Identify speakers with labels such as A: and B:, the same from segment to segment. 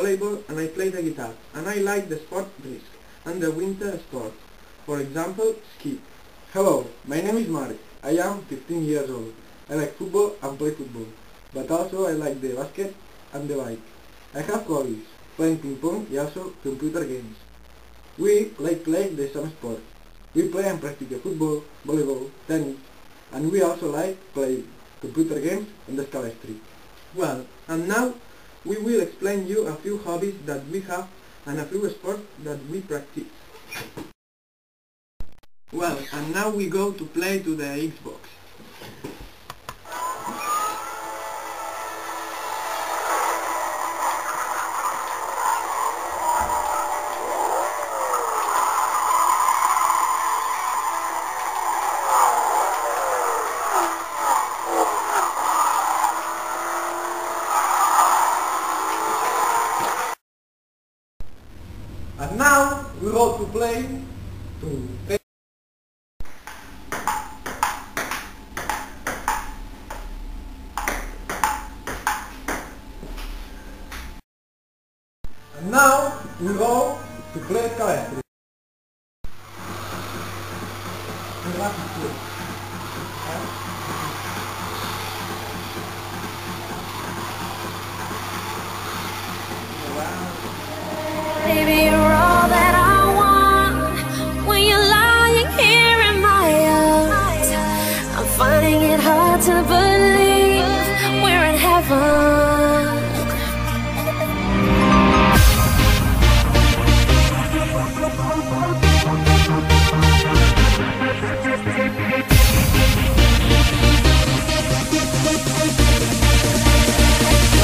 A: volleyball and I play the guitar, and I like the sport brisk and the winter sport, for example, ski.
B: Hello, my name is Mark. I am 15 years old. I like football and play football, but also I like the basket and the bike. I have hobbies, playing ping pong and also computer games. We like play the same sport. We play and practice football, volleyball, tennis, and we also like play computer games on the Scala Street.
A: Well, and now we will explain you a few hobbies that we have and a few sports that we practice. Well, and now we go to play to the Xbox.
B: And now we go to play to And now we go to play Scala Street.
C: Baby, you're all that I want. When you're lying here in my arms, I'm finding it hard to believe we're in heaven.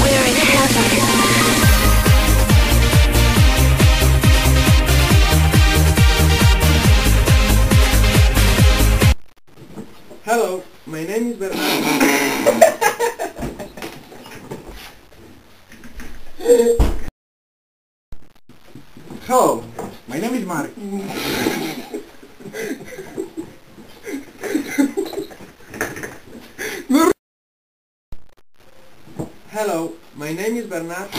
C: We're in heaven.
A: Hello, my name is Bernardo.
B: Hello, my name is Mark.
A: Hello, my name is Bernard.